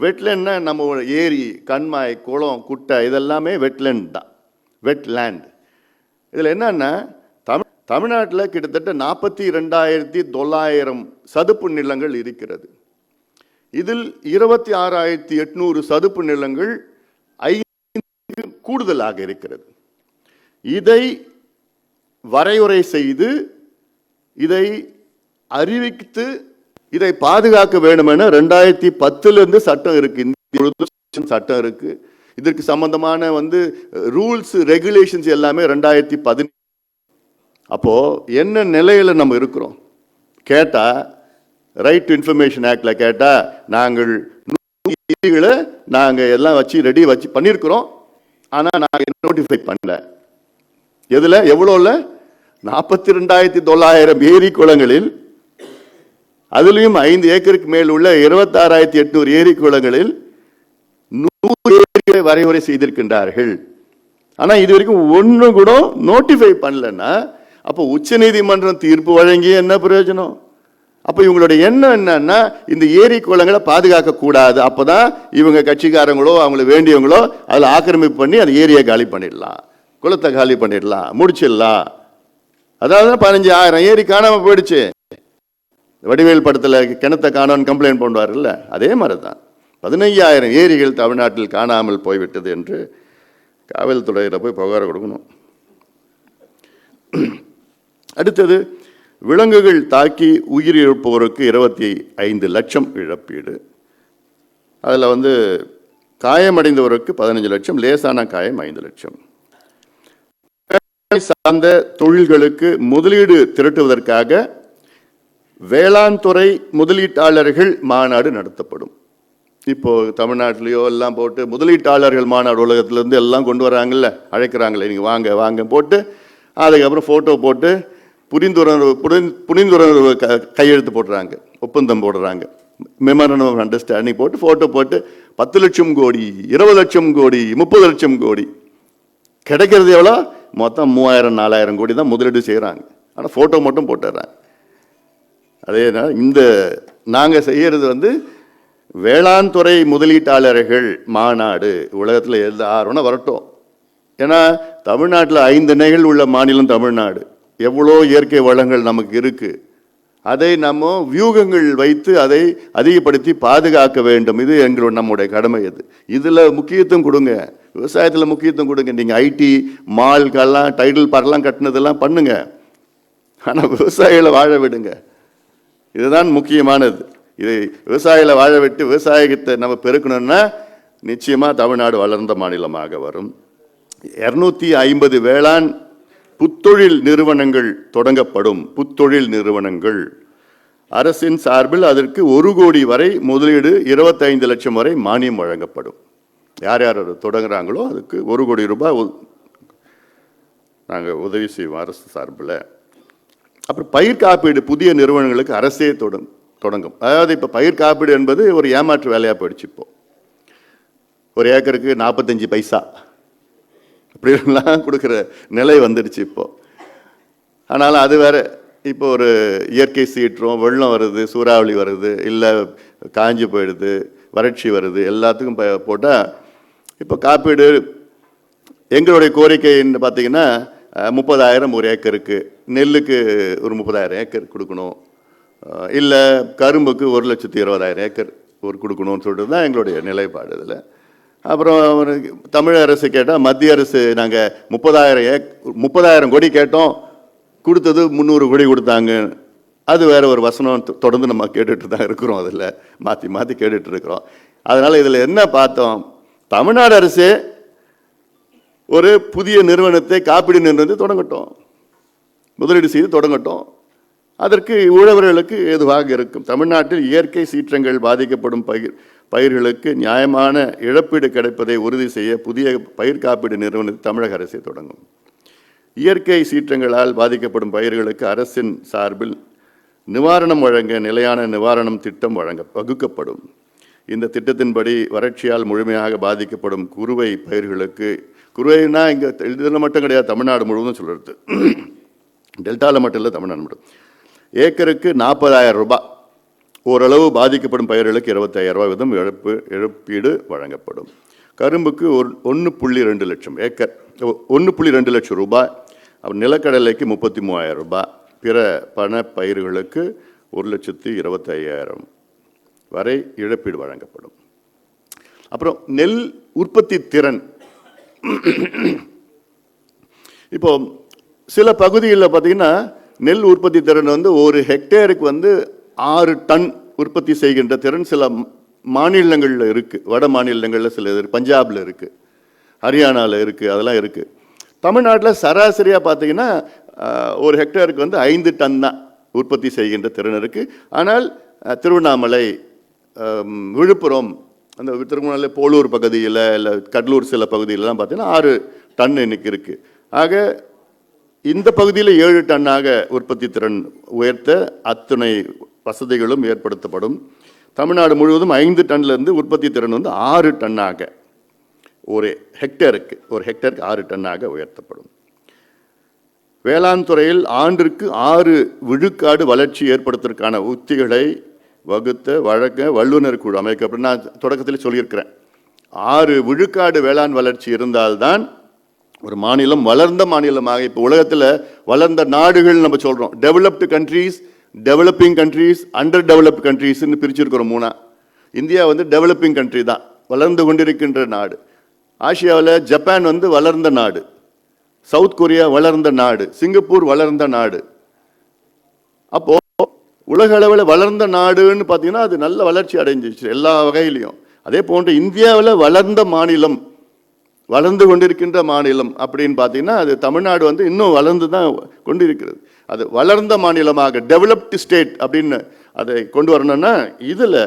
வெட்லேண்ட்னா நம்ம ஏரி, கண்மாய், குளம், குட்டை இதெல்லாமே வெட்லேண்ட் தான், வெட்லேண்ட். இதில் என்னன்னா தமிழ்நாட்டில் கிட்டத்தட்ட 42,900 சதுப்பு நிலங்கள் இருக்கிறது. இதில் 26,800 சதுப்பு நிலங்கள் 5 கூடுதலாக இருக்கிறது. இதை வரையறை செய்து இதை அறிவித்து இதை பாதுகாக்க வேண்டும் என 2010 சட்டம் இருக்கு, சட்டம் இருக்கு. இதற்கு சம்பந்தமான ரூல்ஸ் ரெகுலேஷன்ஸ் எல்லாமே 2010. அப்போ என்ன நிலையில நம்ம இருக்கிறோம் கேட்டா, ரைட் டு இன்ஃபர்மேஷன் ஆக்ட்ல கேட்டா நாங்கள் நாங்க எல்லாம் ரெடி வச்சு பண்ணியிருக்கிறோம். ஆனா நாங்க நோட்டிஃபை பண்ணல. எதுல எவ்வளோல 42,900 ஏரி குளங்களில், அதுலயும் 5 ஏக்கருக்கு மேல் உள்ள 26,800 ஏரி குளங்களில் 100 ஏரிகளை வரைமுறை செய்திருக்கின்றார்கள். ஆனா இது வரைக்கும் ஒண்ணு கூட நோட்டிஃபை பண்ணலன்னா அப்போ உச்ச நீதிமன்றம் தீர்ப்பு வழங்கி என்ன பிரயோஜனம்? அப்ப இவங்களுடைய எண்ணம் என்னன்னா இந்த ஏரி குளங்களை பாதுகாக்க கூடாது. அப்பதான் இவங்க கட்சிக்காரங்களோ அவங்களுக்கு வேண்டியவங்களோ அதுல ஆக்கிரமிப்பு பண்ணி அந்த ஏரியை காலி பண்ணிடலாம், குளத்தை காலி பண்ணிடலாம், முடிச்சிடலாம். அதாவது 15,000 ஏரி காணாம போயிடுச்சு. வடிவேல் படத்துல கிணத்தை காணோன்னு கம்ப்ளைண்ட் பண்ணுவார்ல, அதே மாதிரிதான் 15,000 ஏரிகள் தமிழ்நாட்டில் காணாமல் போய்விட்டது என்று காவல்துறையில போய் புகார் கொடுக்கணும். அடுத்தது, விலங்குகள் தாக்கி உயிரிழப்போருக்கு 25 லட்சம் இழப்பீடு. அதில் காயமடைந்தவருக்கு 15 லட்சம், லேசான காயம் 5 லட்சம். சார்ந்த தொழில்களுக்கு முதலீடு திரட்டுவதற்காக வேளாண் துறை முதலீட்டாளர்கள் மாநாடு நடத்தப்படும். இப்போ தமிழ்நாட்டிலேயோ எல்லாம் போட்டு முதலீட்டாளர்கள் மாநாடு உலகத்திலேருந்து எல்லாம் கொண்டு வராங்கல்ல, அழைக்கிறாங்களே, நீங்கள் வாங்க வாங்க போட்டு அதுக்கப்புறம் ஃபோட்டோ போட்டு புரிந்துணர்வு கையெழுத்து போடுறாங்க, ஒப்பந்தம் போடுறாங்க, மெமரண்டம் ஆஃப் அண்டர்ஸ்டாண்டிங் போட்டு ஃபோட்டோ போட்டு 10 லட்சம் கோடி, 20 லட்சம் கோடி, 30 லட்சம் கோடி கிடைக்கிறது எவ்வளோ? மொத்தம் 3,000-4,000 கோடி தான் முதலீடு செய்கிறாங்க. ஆனால் ஃபோட்டோ மட்டும் போட்டுடுறாங்க. அதே இந்த நாங்கள் செய்கிறது வேளாண் துறை முதலீட்டாளர்கள் மாநாடு உலகத்தில் எல்லாரும் வரட்டும். ஏன்னா தமிழ்நாட்டில் 5 அணைகள் உள்ள மாநிலம் தமிழ்நாடு. எவ்வளோ இயற்கை வளங்கள் நமக்கு இருக்கு. அதை நம்ம வியூகங்கள் வைத்து அதை அதிகப்படுத்தி பாதுகாக்க வேண்டும். இது நம்முடைய கடமை. இதில் முக்கியத்துவம் கொடுங்க, விவசாயத்தில் முக்கியத்துவம் கொடுங்க. நீங்கள் ஐடி மால்கெல்லாம் டைட்டில் பார்க்கலாம் கட்டினதெல்லாம் பண்ணுங்க, ஆனால் விவசாயிகளை வாழ விடுங்க. இதுதான் முக்கியமானது. இது விவசாயிகளை வாழ விட்டு விவசாயத்தை நம்ம பெருக்கணும்னா நிச்சயமா தமிழ்நாடு வளர்ந்த மாநிலமாக வரும். 250 வேளாண் புத்தொழில் நிறுவனங்கள் தொடங்கப்படும். புத்தொழில் நிறுவனங்கள் அரசின் சார்பில் அதற்கு 1 கோடி வரை முதலீடு, 25 லட்சம் வரை மானியம் வழங்கப்படும். யார் யார் தொடங்குறாங்களோ அதுக்கு 1 கோடி ரூபாய் நாங்கள் உதவி செய்வோம் அரசு சார்பில். அப்புறம் பயிர் காப்பீடு புதிய நிறுவனங்களுக்கு அரசே தொடங்கும். அதாவது இப்போ பயிர் காப்பீடு என்பது ஒரு ஏமாற்று வேலையாக போயிடுச்சு. இப்போ 1 ஏக்கருக்கு 45 பைசா அப்படிலாம் கொடுக்குற நிலை வந்துடுச்சு இப்போ. ஆனாலும் அது வேற. இப்போ ஒரு இயற்கை சீற்றம், வெள்ளம் வருது, சூறாவளி வருது, இல்லை காஞ்சி போயிடுது, வறட்சி வருது, எல்லாத்துக்கும் போட்டால் இப்போ காப்பீடு எங்களுடைய கோரிக்கைன்னு பார்த்தீங்கன்னா 30,000 1 ஏக்கருக்கு, நெல்லுக்கு ஒரு 30,000 ஏக்கர் கொடுக்கணும், இல்லை கரும்புக்கு 1,20,000 ஏக்கர் கொடுக்கணும்னு சொல்லிட்டு தான் எங்களுடைய நிலைப்பாடு. இதில் அப்புறம் தமிழக அரசு கேட்டால் மத்திய அரசு நாங்கள் 30,000 கோடி கேட்டோம், கொடுத்தது 300 கோடி கொடுத்தாங்க. அது வேற ஒரு வசனம் தொடர்ந்து நம்ம கேட்டுட்டு தான் இருக்கிறோம். அதில் மாற்றி மாற்றி கேட்டுட்டு இருக்கிறோம். அதனால் இதில் என்ன பார்த்தோம், தமிழ்நாடு அரசு ஒரு புதிய நிறுவனத்தை, காப்பீடு நிறுவனத்தை தொடங்கட்டும், முதலீடு செய்து தொடங்கட்டும். அதற்கு உழவர்களுக்கு ஏதுவாக இருக்கும். தமிழ்நாட்டில் இயற்கை சீற்றங்கள் பாதிக்கப்படும் பயிர்களுக்கு நியாயமான இழப்பீடு கிடைப்பதை உறுதி செய்ய புதிய பயிர் காப்பீடு நிறுவனத்தை தமிழக அரசே தொடங்கும். இயற்கை சீற்றங்களால் பாதிக்கப்படும் பயிர்களுக்கு அரசின் சார்பில் நிவாரணம் வழங்க நிலையான நிவாரணம் திட்டம் வகுக்கப்படும். இந்த திட்டத்தின்படி வறட்சியால் முழுமையாக பாதிக்கப்படும் குறுவை பயிர்களுக்கு, குறுவைனா இங்கே இதில் மட்டும் கிடையாது, தமிழ்நாடு முழுவதும் சொல்கிறது, டெல்டாவில் மட்டும் இல்லை, தமிழ்நாடு மட்டும், ஏக்கருக்கு 40,000 ரூபாய் ஓரளவு பாதிக்கப்படும் பயிர்களுக்கு 25,000 வீதம் இழப்பீடு வழங்கப்படும். கரும்புக்கு 1.2 லட்சம் ஏக்கர் 1.2 லட்சம் ரூபாய், நிலக்கடலைக்கு 33,000 ரூபாய், பிற பண பயிர்களுக்கு 1,25,000 வரை இழப்பீடு வழங்கப்படும். அப்புறம் நெல் உற்பத்தி திறன், இப்போ சில பகுதிகளில் பார்த்தீங்கன்னா நெல் உற்பத்தி திறன் வந்து ஒரு ஹெக்டேருக்கு வந்து 6 டன் உற்பத்தி செய்கின்ற திறன் சில மாநிலங்களில் இருக்குது. வட மாநிலங்களில் சில இருக்குது, பஞ்சாபில் இருக்குது, ஹரியானாவில் இருக்குது, அதெல்லாம் இருக்குது. தமிழ்நாட்டில் சராசரியாக பார்த்தீங்கன்னா ஒரு ஹெக்டேருக்கு வந்து 5 டன் தான் உற்பத்தி செய்கின்ற திறன் இருக்குது. ஆனால் திருவண்ணாமலை, விழுப்புரம், அந்த திருவண்ணாமலை போலூர் பகுதியில், இல்லை கடலூர் சில பகுதியிலலாம் பார்த்தீங்கன்னா 6 டன் இன்னைக்கு இருக்குது. ஆக இந்த பகுதியில் 7 டன்னாக உற்பத்தி திறன் உயர்த்த அத்தனை வசதிகளும் ஏற்படுத்தப்படும். தமிழ்நாடு முழுவதும் 5 டன்லேருந்து உற்பத்தி திறன் வந்து 6 டன்னாக ஒரு ஹெக்டேருக்கு 6 டன்னாக உயர்த்தப்படும். வேளாண் துறையில் ஆண்டிற்கு 6 விழுக்காடு வளர்ச்சி ஏற்படுத்துவதற்கான உத்திகளை வகுத்த வழங்க வல்லுநர் குழு அமைக்கப்படும். நான் தொடக்கத்தில் சொல்லியிருக்கிறேன், 6 விழுக்காடு வேளாண் வளர்ச்சி இருந்தால்தான் ஒரு மாநிலம் வளர்ந்த மாநிலமாக. இப்போ உலகத்தில் வளர்ந்த நாடுகள் நம்ம சொல்கிறோம், developed countries, developing countries, under developed கண்ட்ரீஸ்ன்னு பிரிச்சிருக்கிறோம் 3. இந்தியா வந்து டெவலப்பிங் கண்ட்ரி தான், வளர்ந்து கொண்டிருக்கின்ற நாடு. ஆசியாவில் ஜப்பான் வந்து வளர்ந்த நாடு, சவுத் கொரியா வளர்ந்த நாடு, சிங்கப்பூர் வளர்ந்த நாடு. அப்போ உலக அளவில் வளர்ந்த நாடுன்னு பார்த்தீங்கன்னா அது நல்ல வளர்ச்சி அடைஞ்சிச்சு எல்லா வகையிலையும். அதே போன்று இந்தியாவில் வளர்ந்த மாநிலம், வளர்ந்து கொண்டிருக்கின்ற மாநிலம் அப்படின்னு பார்த்தீங்கன்னா அது தமிழ்நாடு வந்து இன்னும் வளர்ந்து தான் கொண்டிருக்கிறது. அது வளர்ந்த மாநிலமாக, டெவலப்டு ஸ்டேட் அப்படின்னு அதை கொண்டு வரணும்னா இதில்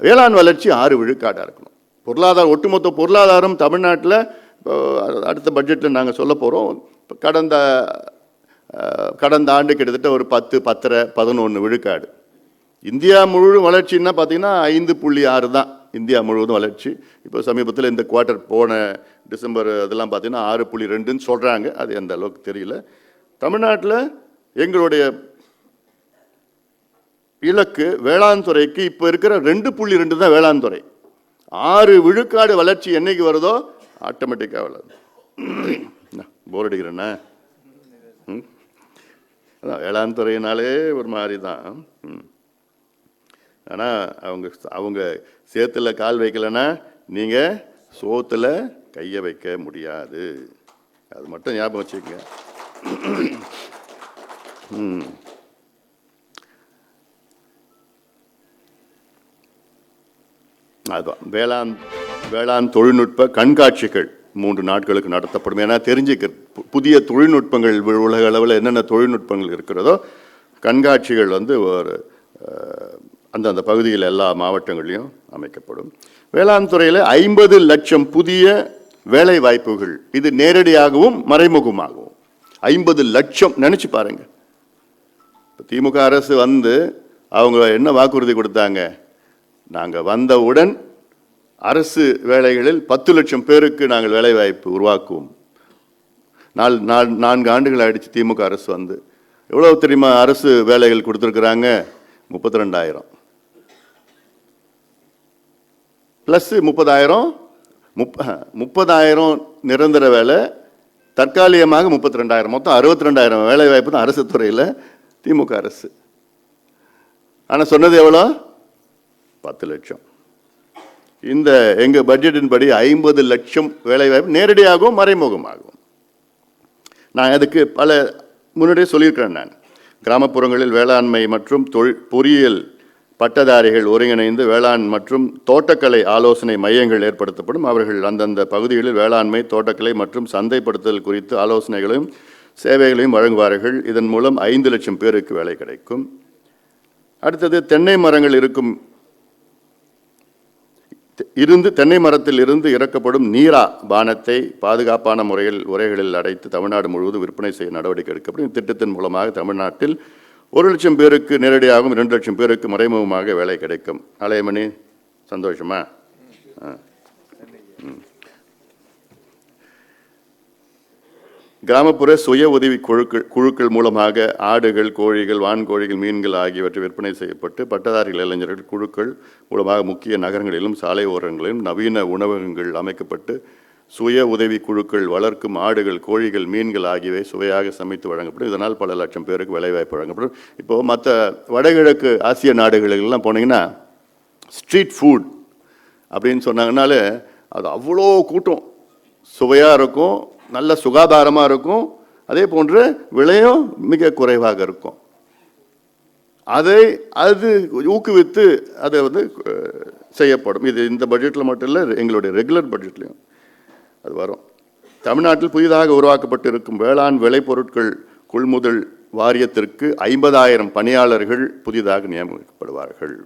வேளாண் வளர்ச்சி 6 விழுக்காடாக இருக்கணும். பொருளாதாரம், ஒட்டுமொத்த பொருளாதாரம் தமிழ்நாட்டில் அடுத்த பட்ஜெட்டில் நாங்கள் சொல்ல போகிறோம். கடந்த ஆண்டு கிட்டத்தட்ட ஒரு 10, 10.5, 11 விழுக்காடு. இந்தியா முழுவதும் வளர்ச்சின்னா பார்த்தீங்கன்னா 5.6 தான் இந்தியா முழுவதும் வளர்ச்சி. இப்போ சமீபத்தில் இந்த குவார்ட்டர் போன டிசம்பர் அதெல்லாம் பார்த்தீங்கன்னா 6.2ன்னு சொல்கிறாங்க. அது எந்த அளவுக்கு தெரியல. தமிழ்நாட்டில் எங்களுடைய இலக்கு வேளாண் துறைக்கு இப்போ இருக்கிற 2.2 தான் வேளாண் துறை. 6 விழுக்காடு வளர்ச்சி என்னைக்கு வருதோ ஆட்டோமேட்டிக்காக வளரும். போர் அடிக்கிறேண்ணா, அதான் வேளாண் துறையினாலே ஒரு மாதிரி தான். ஆனால் அவங்க சேத்துல கால் வைக்கலைன்னா நீங்கள் சோத்தில் கையை வைக்க முடியாது. அது மட்டும் ஞாபகம் வச்சுக்கோங்க. அதுதான் வேளாண் தொழில்நுட்ப கண்காட்சிகள் 3 நாட்களுக்கு நடத்தப்படும். ஏன்னா தெரிஞ்சுக்க புதிய தொழில்நுட்பங்கள் உலக அளவில் என்னென்ன தொழில்நுட்பங்கள் இருக்கிறதோ கண்காட்சிகள் வந்து ஒரு அந்தந்த பகுதியில் எல்லா மாவட்டங்களையும் அமைக்கப்படும். வேளாண் துறையில் 50 லட்சம் புதிய வேலை வாய்ப்புகள், இது நேரடியாகவும் மறைமுகமாகவும் 50 லட்சம். நினச்சி பாருங்க, திமுக அரசு வந்து அவங்க என்ன வாக்குறுதி கொடுத்தாங்க, நாங்கள் வந்தவுடன் அரசு வேலைகளில் 10 லட்சம் பேருக்கு நாங்கள் வேலை வாய்ப்பு உருவாக்குவோம். 4 ஆண்டுகள் ஆயிடுச்சு திமுக அரசு வந்து. எவ்வளவு தெரியுமா அரசு வேலைகள் கொடுத்துருக்குறாங்க? 32,000 ப்ளஸ் 30,000 நிரந்தர வேலை, தற்காலிகமாக 32,000, மொத்தம் 62,000 வேலை வாய்ப்பு தான் அரசு துறையில் திமுக அரசு. ஆனால் சொன்னது எவ்வளோ? 10 லட்சம். இந்த எங்கள் பட்ஜெட்டின் படி 50 லட்சம் வேலை வாய்ப்பு நேரடியாகவும் மறைமுகமாகும். நான் அதுக்கு முன்னாடியே சொல்லியிருக்கிறேன். நான் கிராமப்புறங்களில் வேளாண்மை மற்றும் பொறியியல் பட்டதாரிகள் ஒருங்கிணைந்து வேளாண் மற்றும் தோட்டக்கலை ஆலோசனை மையங்கள் ஏற்படுத்தப்படும். அவர்கள் அந்தந்த பகுதிகளில் வேளாண்மை, தோட்டக்கலை மற்றும் சந்தைப்படுத்துதல் குறித்து ஆலோசனைகளையும் சேவைகளையும் வழங்குவார்கள். இதன் மூலம் 5 லட்சம் பேருக்கு வேலை கிடைக்கும். அடுத்தது, தென்னை மரங்கள் தென்னை மரத்தில் இருந்து இறக்கப்படும் நீரா பானத்தை பாதுகாப்பான முறையில் உரைகளில் அடைத்து தமிழ்நாடு முழுவதும் விற்பனை செய்ய நடவடிக்கை எடுக்கப்படும். திட்டத்தின் மூலமாக தமிழ்நாட்டில் 1 லட்சம் பேருக்கு நேரடியாகவும் 2 லட்சம் பேருக்கு மறைமுகமாக வேலை கிடைக்கும். அலையமணி, சந்தோஷமா? கிராமப்புற சுய உதவி குழுக்கள் மூலமாக ஆடுகள், கோழிகள், வான்கோழிகள், மீன்கள் ஆகியவற்றை விற்பனை செய்யப்பட்டு பட்டதாரிகள் இளைஞர்கள் குழுக்கள் மூலமாக முக்கிய நகரங்களிலும் சாலை ஓரங்களிலும் நவீன உணவகங்கள் அமைக்கப்பட்டு சுய உதவி குழுக்கள் வளர்க்கும் ஆடுகள், கோழிகள், மீன்கள் ஆகியவை சுவையாக சமைத்து வழங்கப்படும். இதனால் பல லட்சம் பேருக்கு வேலைவாய்ப்பு வழங்கப்படும். இப்போது மற்ற வடகிழக்கு ஆசிய நாடுகளுக்கெல்லாம் போனீங்கன்னா ஸ்ட்ரீட் ஃபுட் அப்படின்னு சொன்னாங்கனாலே அது அவ்வளோ கூட்டம், சுவையாக இருக்கும், நல்ல சுகாதாரமாக இருக்கும், அதே போன்று விலையும் மிக குறைவாக இருக்கும். அது ஊக்குவித்து அதை செய்யப்படும். இது இந்த பட்ஜெட்டில் மட்டும் இல்லை, எங்களுடைய ரெகுலர் பட்ஜெட்லையும் அது வரும். தமிழ்நாட்டில் புதிதாக உருவாக்கப்பட்டு இருக்கும் வேளாண் விளைபொருட்கள் கொள்முதல் வாரியத்திற்கு 50,000 பணியாளர்கள் புதிதாக நியமிக்கப்படுவார்கள்.